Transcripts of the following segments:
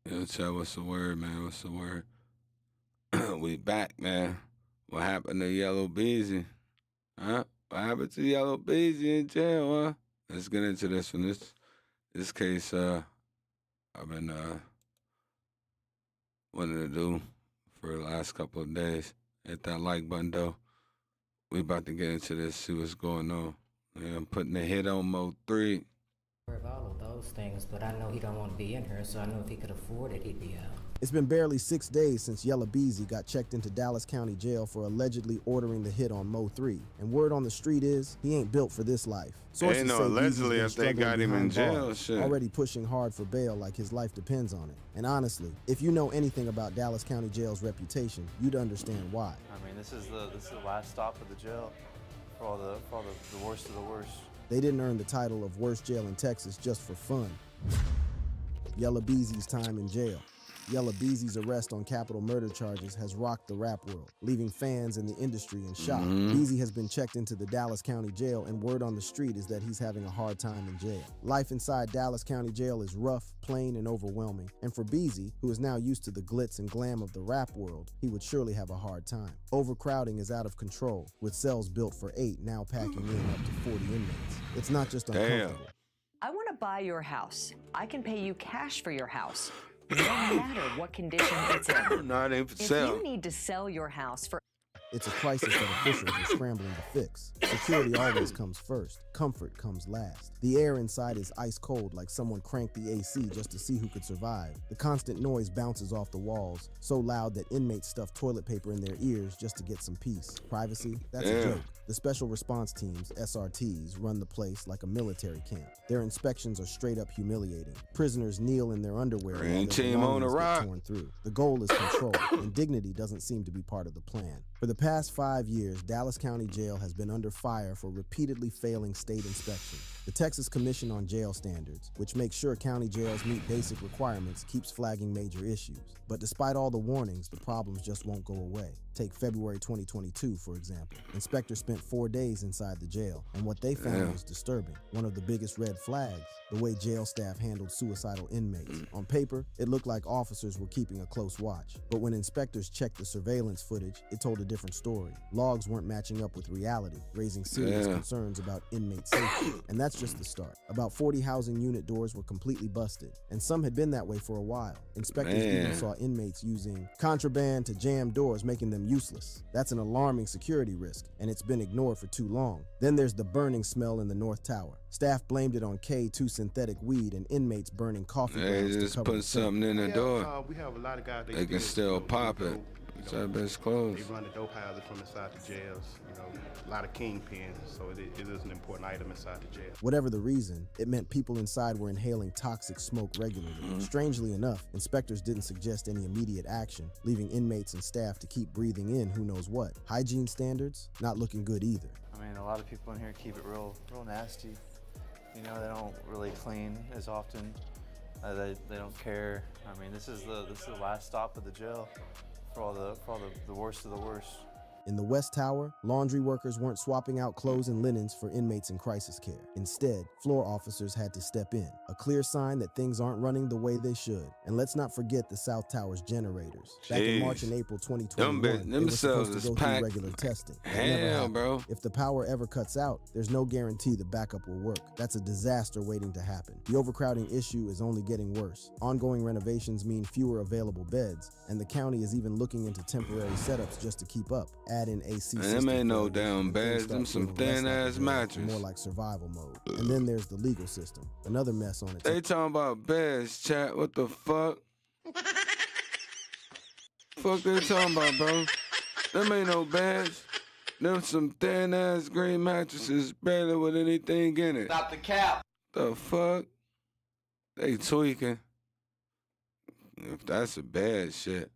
Yo, Chad, what's the word, man? What's the word? We back, man. What happened to Yellow Beezy? Huh? What happened to Yellow Beezy in jail, huh? Let's get into this one. This case I've been wanting to do for the last couple of days. Hit that like button though. We about to get into this, see what's going on. Yeah, I'm putting the hit on mode 3. Of all of those things, but I know he don't want to be in here, so I know if he could afford it, he'd be out. It's been barely 6 days since Yella Beezy got checked into Dallas County Jail for allegedly ordering the hit on Mo 3. And word on the street is, he ain't built for this life. Ain't no say allegedly Beezy's if been they got struggling him in behind jail, bars, shit. already pushing hard for bail like his life depends on it. And honestly, if you know anything about Dallas County Jail's reputation, you'd understand why. I mean, this is the last stop of the jail for all the worst of the worst. They didn't earn the title of worst jail in Texas just for fun. Yella Beezy's time in jail. Yella Beezy's arrest on capital murder charges has rocked the rap world, leaving fans in the industry in shock. Beezy has been checked into the Dallas County Jail, and word on the street is that he's having a hard time in jail. Life inside Dallas County Jail is rough, plain, and overwhelming. And for Beezy, who is now used to the glitz and glam of the rap world, he would surely have a hard time. Overcrowding is out of control, with cells built for 8 now packing in up to 40 inmates. It's not just uncomfortable. I want to buy your house. I can pay you cash for your house. It doesn't matter what condition it's in. No, it ain't for If sale. you need to sell your house for It's a crisis that officials are scrambling to fix. Security always comes first. Comfort comes last. The air inside is ice cold, like someone cranked the AC just to see who could survive. The constant noise bounces off the walls, so loud that inmates stuff toilet paper in their ears just to get some peace. Privacy? That's a joke. The Special Response Teams, SRTs, run the place like a military camp. Their inspections are straight up humiliating. Prisoners kneel in their underwear while Green their team on the belongings get rock. torn through. The goal is control, and dignity doesn't seem to be part of the plan. For the past 5 years, Dallas County Jail has been under fire for repeatedly failing state inspection. The Texas Commission on Jail Standards, which makes sure county jails meet basic requirements, keeps flagging major issues. But despite all the warnings, the problems just won't go away. Take February 2022, for example. Inspectors spent 4 days inside the jail, and what they found was disturbing. One of the biggest red flags, the way jail staff handled suicidal inmates. On paper, it looked like officers were keeping a close watch. But when inspectors checked the surveillance footage, it told a different story. Logs weren't matching up with reality, raising serious concerns about inmate safety. And that's just the start. About 40 housing unit doors were completely busted, and some had been that way for a while. Inspectors even saw inmates using contraband to jam doors, making them useless. That's an alarming security risk, and it's been ignored for too long. Then there's the burning smell in the North Tower. Staff blamed it on K2 synthetic weed and inmates burning coffee grounds to Just cover put the scent. something in the door. We have a lot of guys. They can still pop it. That bitch They closed. run the dope houses from inside the jails. A lot of kingpins. So it is an important item inside the jail. Whatever the reason, it meant people inside were inhaling toxic smoke regularly. Strangely enough, inspectors didn't suggest any immediate action, leaving inmates and staff to keep breathing in who knows what. Hygiene standards? Not looking good either. I mean, a lot of people in here keep it real nasty. You know, they don't really clean as often. They don't care. I mean, this is the last stop of the jail for all the worst of the worst. In the West Tower, laundry workers weren't swapping out clothes and linens for inmates in crisis care. Instead, floor officers had to step in, a clear sign that things aren't running the way they should. And let's not forget the South Tower's generators. Back in March and April 2021, they were supposed to go through regular testing. That never happened. Bro. If the power ever cuts out, there's no guarantee the backup will work. That's a disaster waiting to happen. The overcrowding issue is only getting worse. Ongoing renovations mean fewer available beds, and the county is even looking into temporary setups just to keep up. Add in AC Man, system them ain't no failures, damn and beds, things them start some feeling less like thin-ass a jail, mattress. more like survival mode. And then there's the legal system, another mess on its They own. talking about beds, chat. What the fuck? Fuck they talking about, bro? Them ain't no beds. Them some thin-ass green mattresses, barely with anything in it. Stop the cap. The fuck? They tweaking. If that's a bad shit.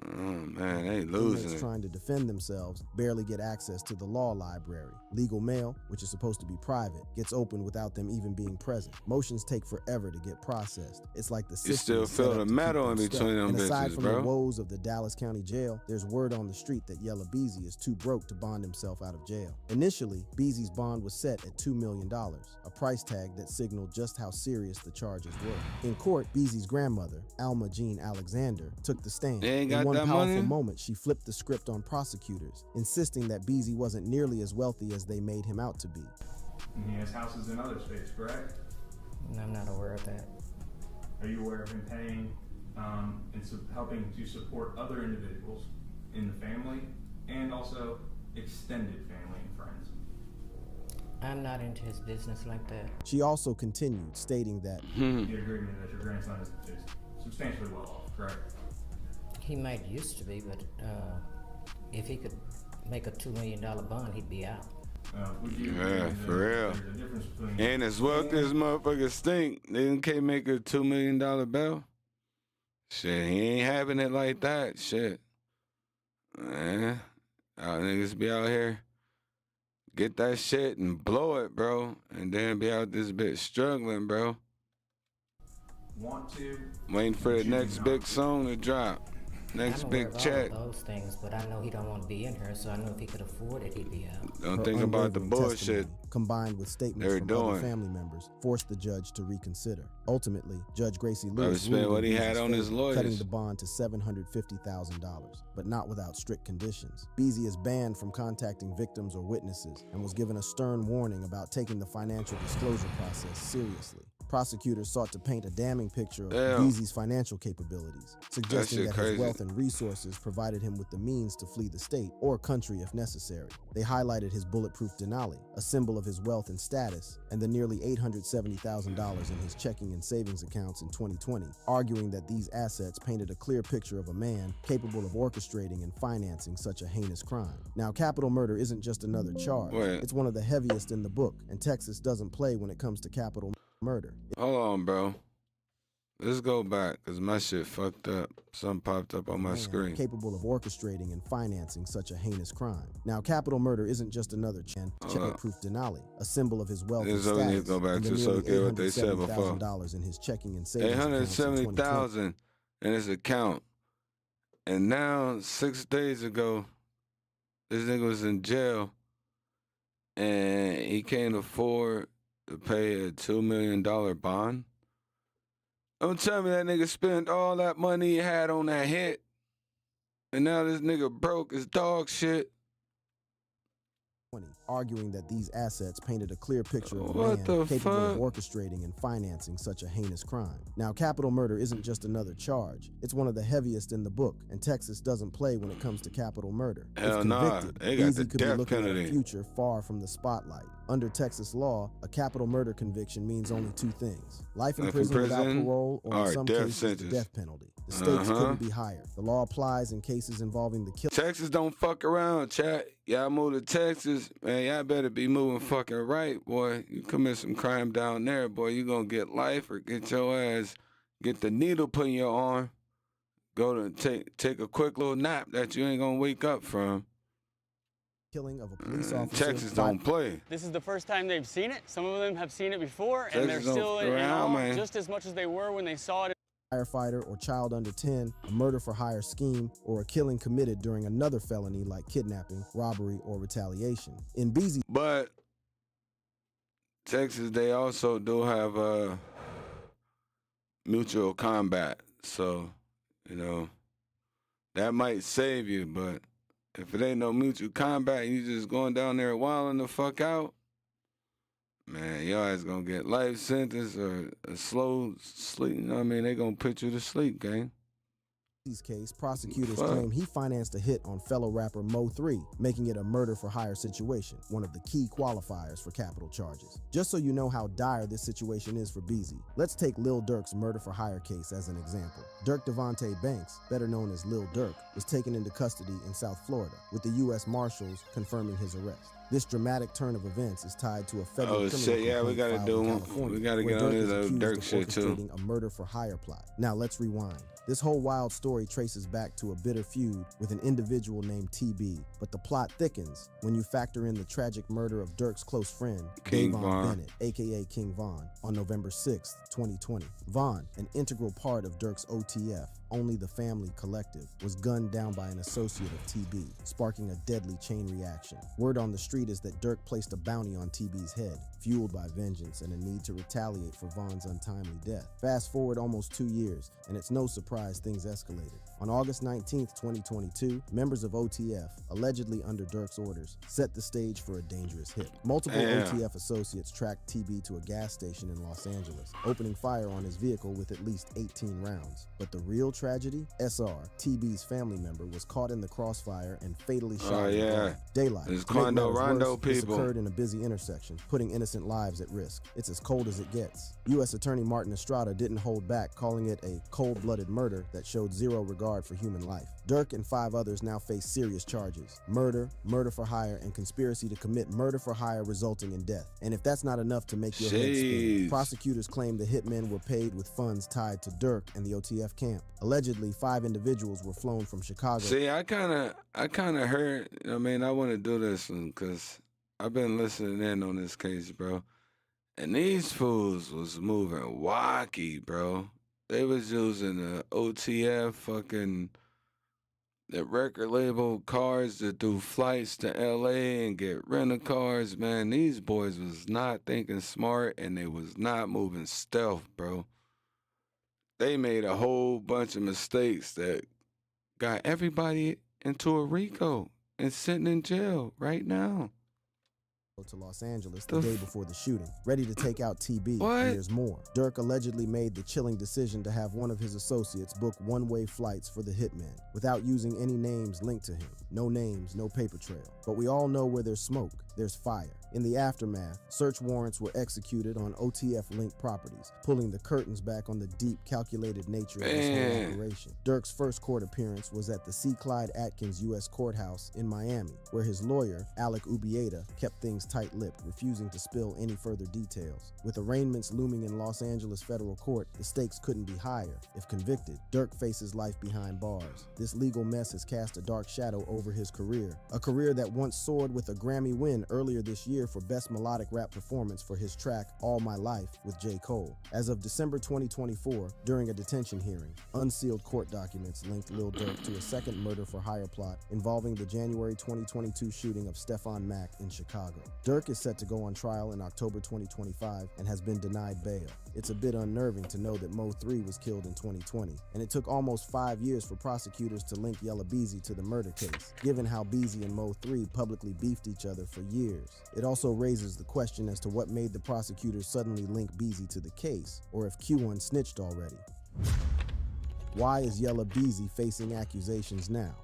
Oh man, they Inmates losing it. trying to defend themselves barely get access to the law library. Legal mail, which is supposed to be private, gets opened without them even being present. Motions take forever to get processed. It's like the You system still is set feel up the to keep metal them in stuck. between them And aside bitches, from bro. the woes of the Dallas County Jail, there's word on the street that Yella Beezy is too broke to bond himself out of jail. Initially, Beezy's bond was set at $2 million, a price tag that signaled just how serious the charges were. In court, Beezy's grandmother, Alma Jean Alexander, took the stand. They ain't In got one that powerful money? moment, she flipped the script on prosecutors, insisting that Beezy wasn't nearly as wealthy as they made him out to be. And he has houses in other states, correct? I'm not aware of that. Are you aware of him paying and helping to support other individuals in the family and also extended family and friends? I'm not into his business like that. She also continued, stating that You agree with me that your grandson is substantially well off, correct? He might used to be, but if he could make a $2 million bond, he'd be out. Would you agree Yeah, that for real. there's a difference between And as wealthy as motherfuckers stink, they can't make a $2 million bill. Shit, he ain't having it like that. Shit. Man, y'all niggas be out here, get that shit and blow it, bro. And then be out this bitch struggling, bro. want to Waiting for the choosing next not big to? song to drop. Next I'm aware big of check. all of those things, but I know he don't want to be in here, so I know if he could afford it, he'd be out. Don't her think about the unwavering bullshit testimony, combined with statements they're from doing. other family members, forced the judge to reconsider. Ultimately, Judge Gracie Brother Lewis spent ruled what in he had Beezy's on his favor, lawyers. cutting the bond to $750,000, but not without strict conditions. Beezy is banned from contacting victims or witnesses and was given a stern warning about taking the financial disclosure process seriously. Prosecutors sought to paint a damning picture of Damn. Beezy's financial capabilities, suggesting shit that crazy. his wealth and resources provided him with the means to flee the state or country if necessary. They highlighted his bulletproof Denali, a symbol of his wealth and status, and the nearly $870,000 in his checking and savings accounts in 2020, arguing that these assets painted a clear picture of a man capable of orchestrating and financing such a heinous crime. Now, capital murder isn't just another charge. Wait. It's one of the heaviest in the book, and Texas doesn't play when it comes to capital murder. Hold on, bro. Let's go back, because my shit fucked up. Something popped up on my Man screen. capable of orchestrating and financing such a heinous crime. Now, capital murder isn't just another check-proof Denali, a symbol of his wealth and This is what we need status, to go back and the to, so nearly get what they said before. $870,000 in his checking and savings accounts in 2020. $870,000 in his account. And now, 6 days ago, this nigga was in jail, and he can't afford to pay a $2 million bond. Don't tell me that nigga spent all that money he had on that hit, and now this nigga broke his dog shit. Arguing that these assets painted a clear picture of a What man the capable of fuck? orchestrating and financing such a heinous crime. Now, capital murder isn't just another charge. It's one of the heaviest in the book, and Texas doesn't play when it comes to capital murder. Hell if nah, convicted, they got Beezy the could be death looking at penalty. a future far from the spotlight. Under Texas law, a capital murder conviction means only two things: life in Life in prison without prison parole, or in or some death cases, the sentence. death penalty. The stakes Uh-huh. couldn't be higher. The law applies in cases involving the killing. Texas don't fuck around, chat. Y'all move to Texas, man, y'all better be moving fucking right, boy. You commit some crime down there, boy, you gonna get life or get your ass, get the needle put in your arm, go to take a quick little nap that you ain't gonna wake up from. Killing of a police officer. Texas don't play. This is the first time they've seen it. Some of them have seen it before, and they're Texas don't still fuck in around, awe man. just as much as they were when they saw it. Firefighter or child under 10, a murder for hire scheme, or a killing committed during another felony like kidnapping, robbery, or retaliation. In Beezy, But Texas, they also do have mutual combat. So, you know, that might save you, but if it ain't no mutual combat, you just going down there wilding the fuck out, man, your ass gonna get life sentence or a slow sleep. You know what I mean? They gonna put you to sleep, gang. Beezy's case, prosecutors Fuck. claim he financed a hit on fellow rapper Mo 3, making it a murder for hire situation, one of the key qualifiers for capital charges. Just so you know how dire this situation is for Beezy, let's take Lil Durk's murder for hire case as an example. Dirk Devontae Banks, better known as Lil Durk, was taken into custody in South Florida, with the U.S. Marshals confirming his arrest. This dramatic turn of events is tied to a federal criminal shit, yeah, we complaint gotta filed do in one. California, We gotta where get on Durk this is other accused Durk of shit, too. orchestrating a murder for hire plot. Now let's rewind. This whole wild story traces back to a bitter feud with an individual named TB, but the plot thickens when you factor in the tragic murder of Dirk's close friend, King Davon Von. Bennett, aka King Von, on November 6, 2020. Von, an integral part of Dirk's OTF, Only the Family Collective, was gunned down by an associate of TB, sparking a deadly chain reaction. Word on the street is that Dirk placed a bounty on TB's head, fueled by vengeance and a need to retaliate for Von's untimely death. Fast forward almost 2 years, and it's no surprise things escalated. On August 19, 2022, members of OTF, allegedly under Dirk's orders, set the stage for a dangerous hit. Multiple OTF associates tracked TB to a gas station in Los Angeles, opening fire on his vehicle with at least 18 rounds. But the real tragedy? SR, TB's family member, was caught in the crossfire and fatally shot in broad daylight. It's To make Condo matters Rondo worse, this people. occurred in a busy intersection, putting innocent lives at risk. It's as cold as it gets. U.S. Attorney Martin Estrada didn't hold back, calling it a cold-blooded murder that showed zero regard for human life. Dirk and 5 others now face serious charges: murder, murder for hire, and conspiracy to commit murder for hire resulting in death. And if that's not enough to make your head spin, Jeez. prosecutors claim the hitmen were paid with funds tied to Dirk and the OTF camp. Allegedly, 5 individuals were flown from Chicago. See, I kind of heard. I mean, I want to do this one because I've been listening in on this case, bro. And these fools was moving wacky, bro. They was using the OTF fucking the record label cars to do flights to LA and get rental cars, man. These boys was not thinking smart and they was not moving stealth, bro. They made a whole bunch of mistakes that got everybody into a RICO and sitting in jail right now. To Los Angeles the day before the shooting, ready to take out TB. What? And there's more. Dirk allegedly made the chilling decision to have one of his associates book one-way flights for the hitmen without using any names linked to him. No names, no paper trail. But we all know where there's smoke, there's fire. In the aftermath, search warrants were executed on OTF-linked properties, pulling the curtains back on the deep, calculated nature of this whole operation. Dirk's first court appearance was at the C. Clyde Atkins U.S. Courthouse in Miami, where his lawyer, Alec Ubieda, kept things tight-lipped, refusing to spill any further details. With arraignments looming in Los Angeles federal court, the stakes couldn't be higher. If convicted, Dirk faces life behind bars. This legal mess has cast a dark shadow over his career, a career that once soared with a Grammy win earlier this year for Best Melodic Rap Performance for his track All My Life with J. Cole. As of December 2024, during a detention hearing, unsealed court documents linked Lil Durk to a second murder for hire plot involving the January 2022 shooting of Stephon Mack in Chicago. Dirk is set to go on trial in October 2025 and has been denied bail. It's a bit unnerving to know that Mo 3 was killed in 2020, and it took almost 5 years for prosecutors to link Yella Beezy to the murder case, given how Beezy and Mo 3 publicly beefed each other for years. It also raises the question as to what made the prosecutors suddenly link Beezy to the case, or if Q1 snitched already. Why is Yella Beezy facing accusations now?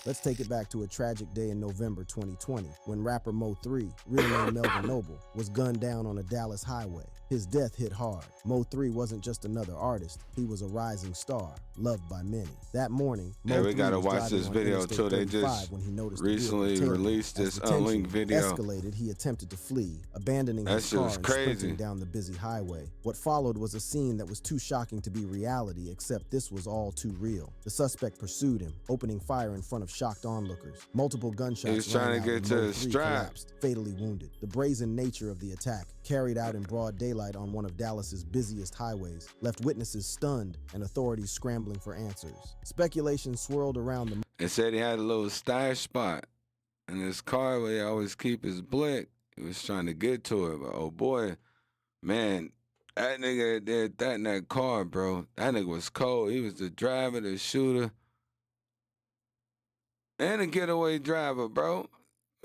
Let's take it back to a tragic day in November 2020 when rapper Mo 3, real name Melvin Noble, was gunned down on a Dallas highway. His death hit hard. Mo 3 wasn't just another artist, he was a rising star, loved by many. That morning, Mo 3 we gotta was watch driving this on video Interstate too. They 35 just when he noticed recently the vehicle released tailing. this As the tension unlinked video. escalated, he attempted to flee, abandoning That his shit car was and crazy. sprinting down the busy highway. What followed was a scene that was too shocking to be reality, except this was all too real. The suspect pursued him, opening fire in front of shocked onlookers. Multiple gunshots He was trying rang to out get and to Mo the 3 strap. collapsed, fatally wounded. The brazen nature of the attack, carried out in broad daylight on one of Dallas's busiest highways, left witnesses stunned and authorities scrambling for answers. Speculation swirled around the It said he had a little stash spot in his car where he always keep his blick. He was trying to get to it, but oh boy, man, that nigga that did that in that car, bro. That nigga was cold. He was the driver, the shooter, and a getaway driver, bro.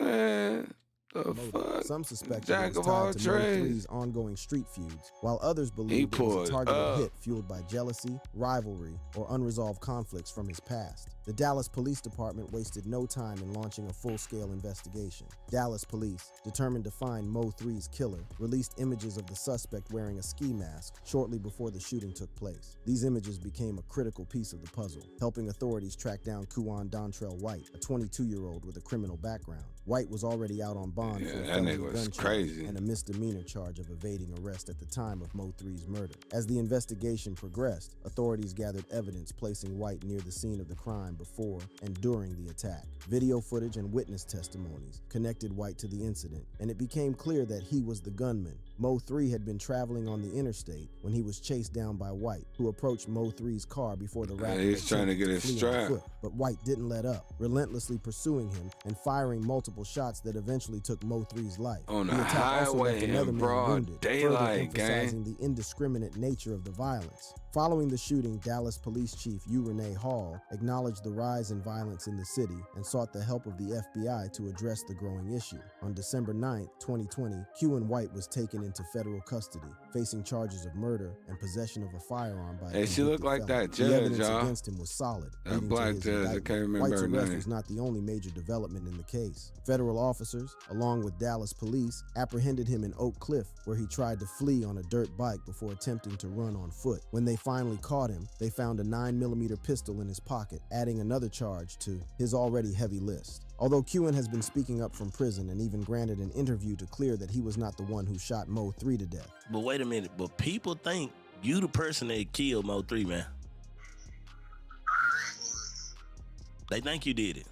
Man, the fuck? Some suspect Jack it was of all tied to Mo trades. 3's ongoing street feuds, while others He believed it was pulled a targeted up. hit fueled by jealousy, rivalry, or unresolved conflicts from his past. The Dallas Police Department wasted no time in launching a full-scale investigation. Dallas police, determined to find Mo 3's killer, released images of the suspect wearing a ski mask shortly before the shooting took place. These images became a critical piece of the puzzle, helping authorities track down Kuan Dontrell White, a 22-year-old with a criminal background. White was already out on bond for a felony gun charge and a misdemeanor charge of evading arrest at the time of Mo 3's murder. As the investigation progressed, authorities gathered evidence placing White near the scene of the crime before and during the attack. Video footage and witness testimonies connected White to the incident, and it became clear that he was the gunman. Mo 3 had been traveling on the interstate when he was chased down by White, who approached Mo 3's car before the rapper he's trying to get his strap. But White didn't let up, relentlessly pursuing him and firing multiple shots that eventually took Mo 3's life. On the highway in broad daylight, emphasizing the indiscriminate nature of the violence. Following the shooting, Dallas Police Chief U. Renee Hall acknowledged the rise in violence in the city and sought the help of the FBI to address the growing issue. On December 9, 2020, Kuan White was taken into federal custody, facing charges of murder and possession of a firearm by a Hey, she looked like felon. that judge, The evidence y'all. against him was solid. That black judge, I can't remember White's her arrest name. was not the only major development in the case. Federal officers, along with Dallas police, apprehended him in Oak Cliff, where he tried to flee on a dirt bike before attempting to run on foot. When they finally caught him, they found a 9mm pistol in his pocket, adding another charge to his already heavy list. Although Kuan has been speaking up from prison and even granted an interview to clear that he was not the one who shot Mo 3 to death. But wait a minute, but people think you the person that killed Mo 3, man. They think you did it.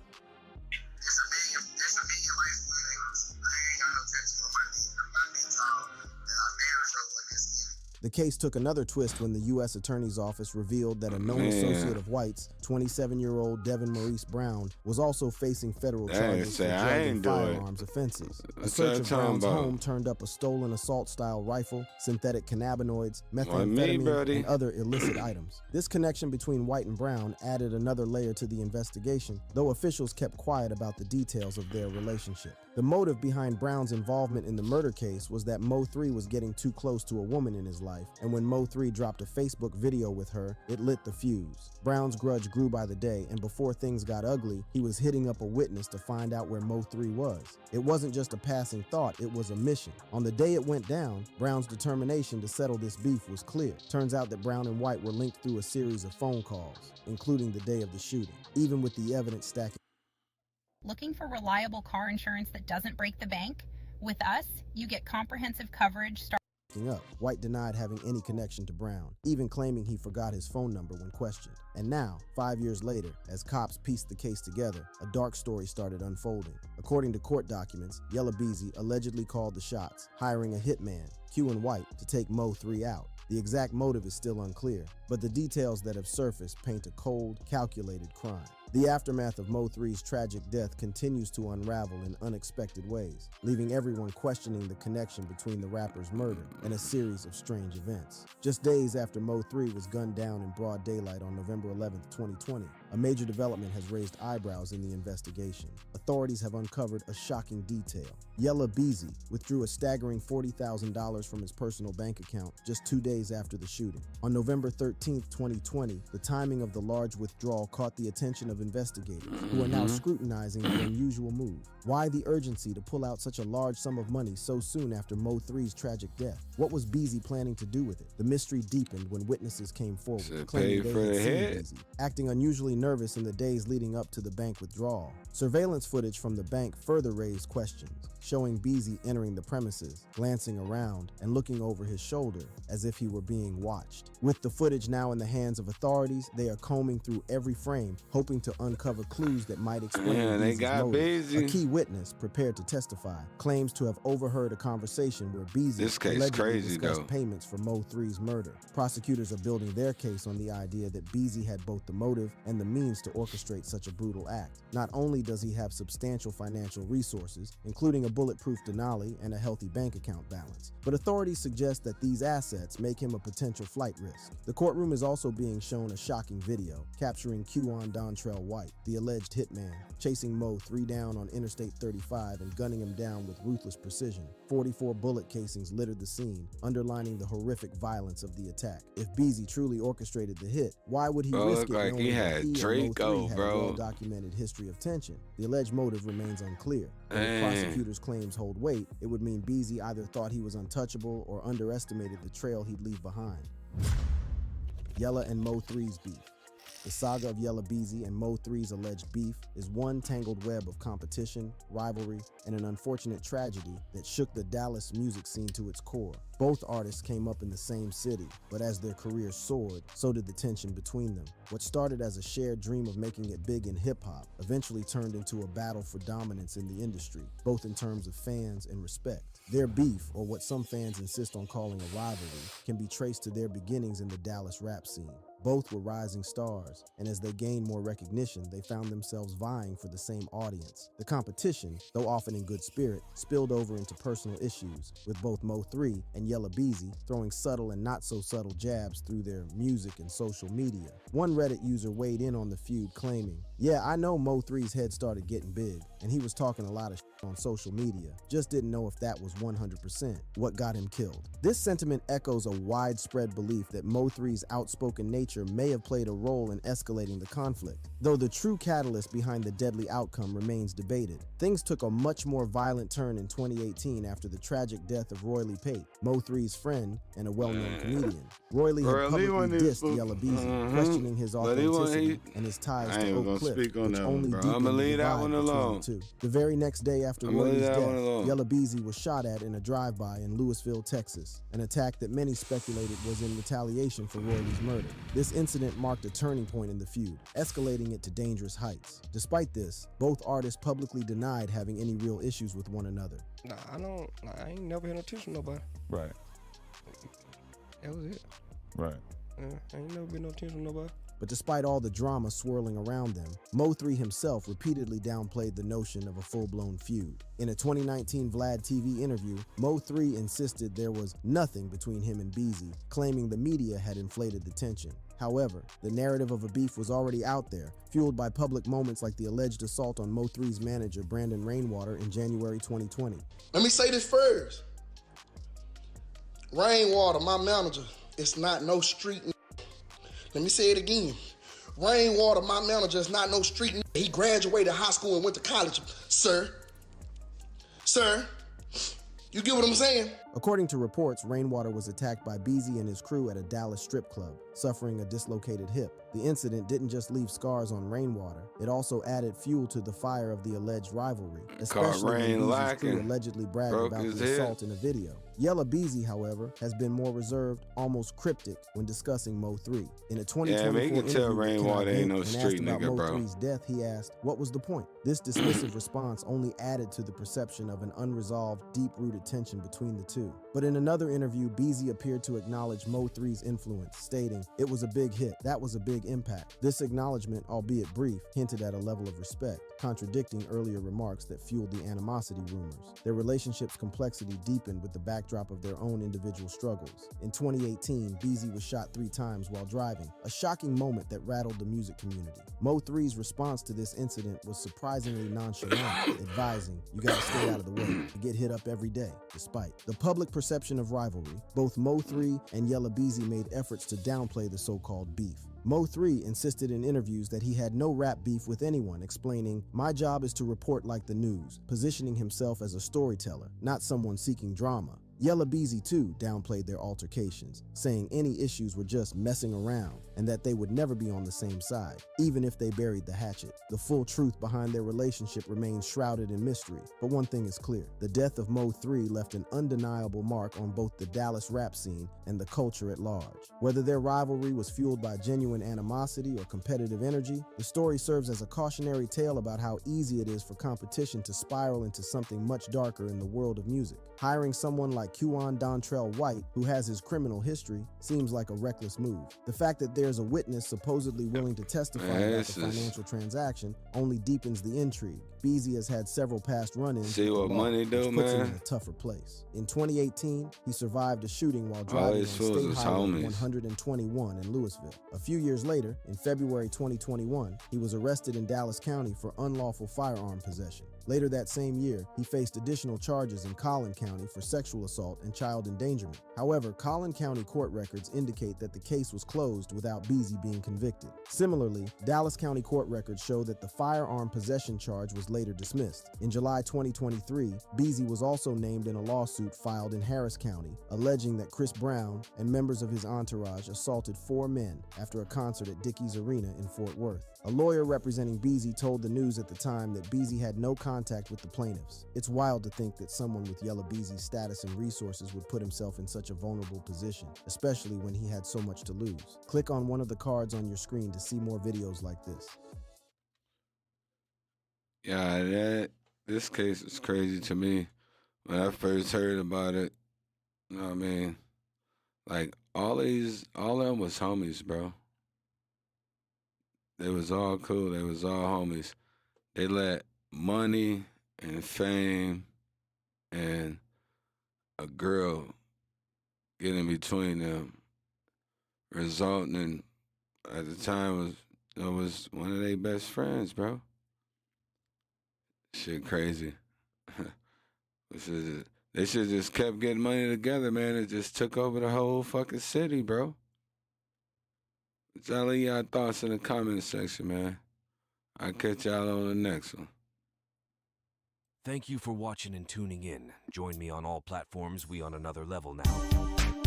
The case took another twist when the U.S. Attorney's Office revealed that a known associate of White's, 27-year-old Devin Maurice Brown, was also facing federal charges for drug and firearms offenses. A search of Brown's home turned up a stolen assault-style rifle, synthetic cannabinoids, methamphetamine, and other illicit items. This connection between White and Brown added another layer to the investigation, though officials kept quiet about the details of their relationship. The motive behind Brown's involvement in the murder case was that Mo 3 was getting too close to a woman in his life, and when Mo 3 dropped a Facebook video with her, it lit the fuse. Brown's grudge grew by the day, and before things got ugly, he was hitting up a witness to find out where Mo 3 was. It wasn't just a passing thought, it was a mission. On the day it went down, Brown's determination to settle this beef was clear. Turns out that Brown and White were linked through a series of phone calls, including the day of the shooting, even with the evidence stacking. Looking for reliable car insurance that doesn't break the bank? With us, you get comprehensive coverage up. White denied having any connection to Brown, even claiming he forgot his phone number when questioned. And now, 5 years later, as cops pieced the case together, a dark story started unfolding. According to court documents, Yella Beezy allegedly called the shots, hiring a hitman, Kuan White, to take Mo 3 out. The exact motive is still unclear, but the details that have surfaced paint a cold, calculated crime. The aftermath of Mo 3's tragic death continues to unravel in unexpected ways, leaving everyone questioning the connection between the rapper's murder and a series of strange events. Just days after Mo 3 was gunned down in broad daylight on November 11, 2020, a major development has raised eyebrows in the investigation. Authorities have uncovered a shocking detail. Yella Beezy withdrew a staggering $40,000 from his personal bank account just 2 days after the shooting. On November 13, 2020, the timing of the large withdrawal caught the attention of investigators, who are now scrutinizing the unusual move. Why the urgency to pull out such a large sum of money so soon after Mo 3's tragic death? What was Beezy planning to do with it? The mystery deepened when witnesses came forward, claiming they had seen Beezy, acting unusually nervous in the days leading up to the bank withdrawal. Surveillance footage from the bank further raised questions, showing Beezy entering the premises, glancing around, and looking over his shoulder as if he were being watched. With the footage now in the hands of authorities, they are combing through every frame, hoping to uncover clues that might explain Beezy's motive. A key witness, prepared to testify, claims to have overheard a conversation where Beezy allegedly discussed payments for Mo 3's murder. Prosecutors are building their case on the idea that Beezy had both the motive and the means to orchestrate such a brutal act. Not only does he have substantial financial resources, including a bulletproof Denali and a healthy bank account balance, but authorities suggest that these assets make him a potential flight risk. The courtroom is also being shown a shocking video capturing Kuan Dontrell White, the alleged hitman, chasing Mo 3 down on Interstate 35 and gunning him down with ruthless precision. 44 bullet casings littered the scene, underlining the horrific violence of the attack. If Beezy truly orchestrated the hit, why would he risk it knowing he that had he and Mo3 Draco, had a bro. well-documented history of tension. The alleged motive remains unclear. But if Dang. prosecutors' claims hold weight, it would mean Beezy either thought he was untouchable or underestimated the trail he'd leave behind. Yella and Mo3's beef. The saga of Yella Beezy and Mo3's alleged beef is one tangled web of competition, rivalry, and an unfortunate tragedy that shook the Dallas music scene to its core. Both artists came up in the same city, but as their careers soared, so did the tension between them. What started as a shared dream of making it big in hip-hop eventually turned into a battle for dominance in the industry, both in terms of fans and respect. Their beef, or what some fans insist on calling a rivalry, can be traced to their beginnings in the Dallas rap scene. Both were rising stars, and as they gained more recognition, they found themselves vying for the same audience. The competition, though often in good spirit, spilled over into personal issues, with both Mo3 and Yella Beezy throwing subtle and not so subtle jabs through their music and social media. One Reddit user weighed in on the feud, claiming, "Yeah, I know Mo3's head started getting big, and he was talking a lot of on social media. Just didn't know if that was 100% what got him killed." This sentiment echoes a widespread belief that Mo3's outspoken nature may have played a role in escalating the conflict, though the true catalyst behind the deadly outcome remains debated. Things took a much more violent turn in 2018 after the tragic death of Roy Lee Pate, Mo3's friend and a well-known comedian. Roy Lee had publicly dissed Yella Beezy, questioning his authenticity and his ties to Oak Cliff, which only deepened the divide between the two. The very next day after Roy Lee's death, Yella Beezy was shot at in a drive-by in Louisville, Texas, an attack that many speculated was in retaliation for Roy Lee's murder. This incident marked a turning point in the feud, escalating it to dangerous heights. Despite this, both artists publicly denied having any real issues with one another. Nah, I ain't never had no tension with nobody. Right. That was it. Right. I ain't never been no tension with nobody. But despite all the drama swirling around them, Mo3 himself repeatedly downplayed the notion of a full-blown feud. In a 2019 Vlad TV interview, Mo3 insisted there was nothing between him and Beezy, claiming the media had inflated the tension. However, the narrative of a beef was already out there, fueled by public moments like the alleged assault on Mo3's manager, Brandon Rainwater, in January 2020. Let me say this first. Rainwater, my manager, it's not no street. Let me say it again. Rainwater, my manager, is not no street. He graduated high school and went to college, sir. Sir, you get what I'm saying? According to reports, Rainwater was attacked by Beezy and his crew at a Dallas strip club, suffering a dislocated hip. The incident didn't just leave scars on Rainwater, it also added fuel to the fire of the alleged rivalry, especially when Beezy's crew allegedly bragged about the assault in a video. Yella Beezy, however, has been more reserved, almost cryptic, when discussing Mo3. In a 2024 interview Rainwater ain't no street nigga, bro. Mo3's death, he asked, "What was the point?" This dismissive response only added to the perception of an unresolved, deep-rooted tension between the two. But in another interview, Beezy appeared to acknowledge Mo3's influence, stating, "It was a big hit. That was a big impact." This acknowledgement, albeit brief, hinted at a level of respect, contradicting earlier remarks that fueled the animosity rumors. Their relationship's complexity deepened with the backdrop of their own individual struggles. In 2018, Beezy was shot 3 times while driving, a shocking moment that rattled the music community. Mo3's response to this incident was surprisingly nonchalant, advising, "You gotta stay out of the way. You get hit up every day." Despite the public perception of rivalry, both Mo3 and Yella Beezy made efforts to downplay the so-called beef. Mo3 insisted in interviews that he had no rap beef with anyone, explaining, "My job is to report like the news," positioning himself as a storyteller, not someone seeking drama. Yella Beezy too downplayed their altercations, saying any issues were just messing around and that they would never be on the same side, even if they buried the hatchet. The full truth behind their relationship remains shrouded in mystery, but one thing is clear. The death of Mo3 left an undeniable mark on both the Dallas rap scene and the culture at large. Whether their rivalry was fueled by genuine animosity or competitive energy, the story serves as a cautionary tale about how easy it is for competition to spiral into something much darker in the world of music. Hiring someone like Quan Dontrell White, who has his criminal history, seems like a reckless move. The fact that there's a witness supposedly willing to testify about the financial transaction only deepens the intrigue. Beezy has had several past run-ins See what money do, which puts him in man? a tougher place. In 2018, he survived a shooting while driving on State Highway 121 in Louisville. A few years later, in February 2021, he was arrested in Dallas County for unlawful firearm possession. Later that same year, he faced additional charges in Collin County for sexual assault assault and child endangerment. However, Collin County court records indicate that the case was closed without Beezy being convicted. Similarly, Dallas County court records show that the firearm possession charge was later dismissed. In July 2023, Beezy was also named in a lawsuit filed in Harris County, alleging that Chris Brown and members of his entourage assaulted 4 men after a concert at Dickies Arena in Fort Worth. A lawyer representing Beezy told the news at the time that Beezy had no contact with the plaintiffs. It's wild to think that someone with Yella Beezy's status and resources would put himself in such a vulnerable position, especially when he had so much to lose. Click on one of the cards on your screen to see more videos like this. Yeah, this case is crazy to me. When I first heard about it, you know what I mean? Like, all of them was homies, bro. They was all cool. They was all homies. They let money and fame and a girl get in between them, resulting in, at the time, it was one of their best friends, bro. Shit crazy. They should just kept getting money together, man. It just took over the whole fucking city, bro. Y'all leave y'all thoughts in the comment section, man. I'll catch y'all on the next one. Thank you for watching and tuning in. Join me on all platforms. We on another level now.